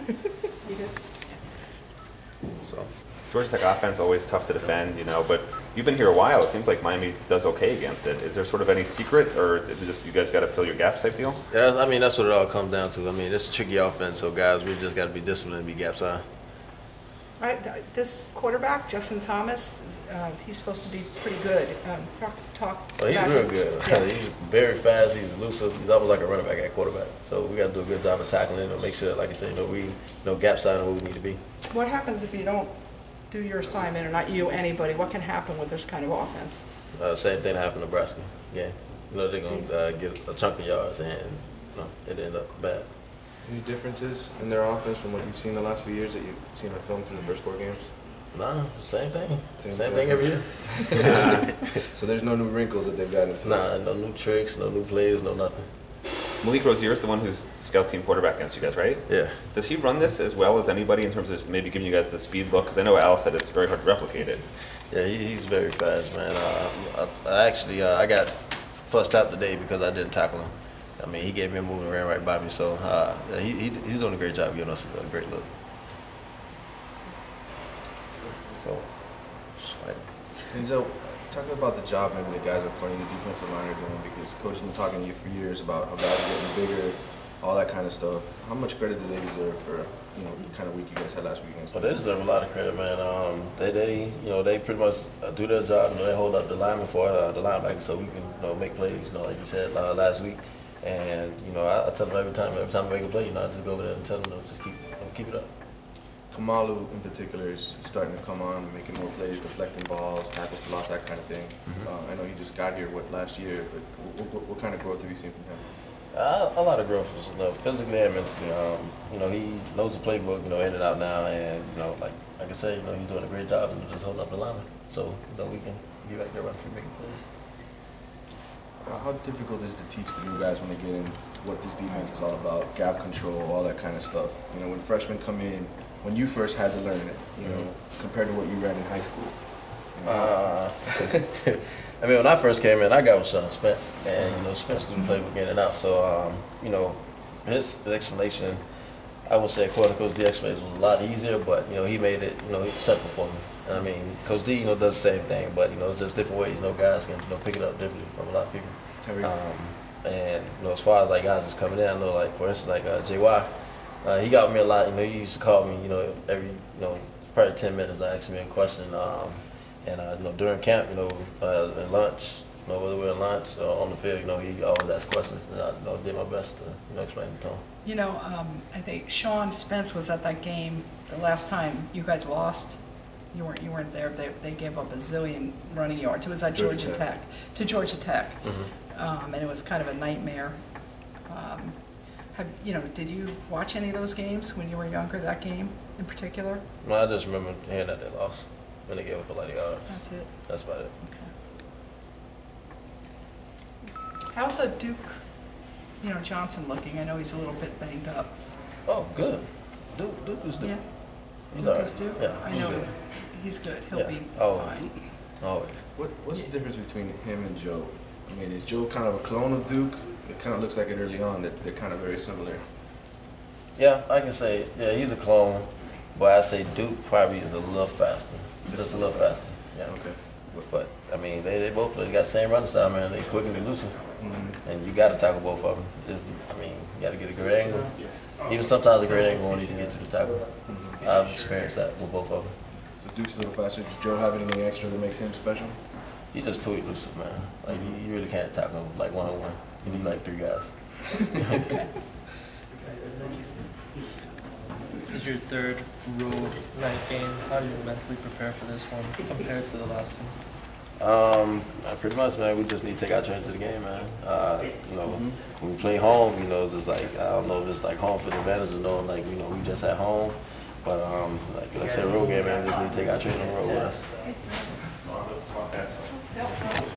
You did? So, Georgia Tech offense always tough to defend, but you've been here a while. It seems like Miami does okay against it. Is there sort of any secret, or is it just you guys got to fill your gaps type deal? Yeah, I mean, that's what it all comes down to. I mean, it's a tricky offense, so guys, we just got to be disciplined and be gaps on. All right, this quarterback, Justin Thomas, he's supposed to be pretty good. Talk Oh, he's about real him. good. Yeah. He's very fast. He's elusive. He's almost like a running back at quarterback. So we got to do a good job of tackling him and make sure, like I said, we gap sign where we need to be. What happens if you don't do your assignment, or not you, anybody? What can happen with this kind of offense? Same thing happened in Nebraska. Yeah, they're gonna get a chunk of yards and it ended up bad. Any differences in their offense from what you've seen the last few years that you've seen on film through the first 4 games? Nah, same thing. Same thing. thing every year. So there's no new wrinkles that they've gotten into? Nah, no new tricks, no new plays, no nothing. Malik Rozier is the one who's scout team quarterback against you guys, right? Yeah. Does he run this as well as anybody in terms of maybe giving you guys the speed look? Because I know Al said it's very hard to replicate it. Yeah, he's very fast, man. I got fussed out today because I didn't tackle him. I mean, he gave me a move and ran right by me, so he's doing a great job giving us a great look. So, Denzel, talk about the job maybe the guys up front of the defensive line are doing, because Coach has been talking to you for years about how guys are getting bigger, all that kind of stuff. How much credit do they deserve for the kind of week you guys had last week against them? Well, they deserve a lot of credit, man. They pretty much do their job. They hold up the lineman for the linebacker so we can make plays. Like you said last week. And I tell them every time I make a play, I just go over there and tell them, just keep it up. Kamalu in particular is starting to come on, making more plays, deflecting balls, tackles for loss, that kind of thing. I know he just got here last year, but what kind of growth have you seen from him? A lot of growth, physically and mentally. He knows the playbook, in and out now, and like I said, he's doing a great job and just holding up the lineman. So we can get back there running for making plays. How difficult is it to teach the new guys when they get in what this defense is all about, gap control, all that kind of stuff? When freshmen come in, when you first had to learn it, compared to what you read in high school. I mean, when I first came in, I got with Sean Spence, and Spence didn't play with in and out. So his explanation, I would say, according to Coach D, explanation was a lot easier, but he made it simple for me. I mean, Coach D, does the same thing, but it's just different ways. Guys can pick it up differently from a lot of people. And as far as guys just coming in, I know for instance JY, he got me a lot. He used to call me every probably 10 minutes to ask me a question. And during camp, in lunch, whether we're in lunch or on the field, he always asks questions, and I did my best to explain it to him. I think Sean Spence was at that game the last time you guys lost. You weren't there. They gave up a zillion running yards. It was at Georgia Tech. To Georgia Tech, and it was kind of a nightmare. Did you watch any of those games when you were younger? That game in particular? No, I just remember hearing that they lost when they gave up a lot of yards. That's it. That's about it. Okay. How's a Duke, Johnson looking? I know he's a little bit banged up. Oh, good. Duke is Duke. Yeah. He's Duke all right. is Duke? Yeah, I he's know good. he's good. He'll be Always. fine. Always. What's the difference between him and Joe? I mean, is Joe kind of a clone of Duke? It kind of looks like it early on that they're kind of very similar. Yeah, I can say, he's a clone, but I say Duke probably is a little faster. Just a little faster. Yeah. Okay. But I mean, they both got the same running style, man. They quick and elusive, and you got to tackle both of them. I mean, you got to get a great angle. Even sometimes a great angle won't even get to the tackle. I've experienced that with both of them. So Duke's a little faster. Does Joe have anything extra that makes him special? He's just too elusive, man. You really can't tackle him one-on-one. You need 3 guys. This is your 3rd road night game. How do you mentally prepare for this one compared to the last two? Pretty much, man. We just need to take our turn to the game, man. When we play home, just I don't know, just home for the advantage of knowing, we just at home. But like I said, road game, man. We just need to take our turn on the road with us.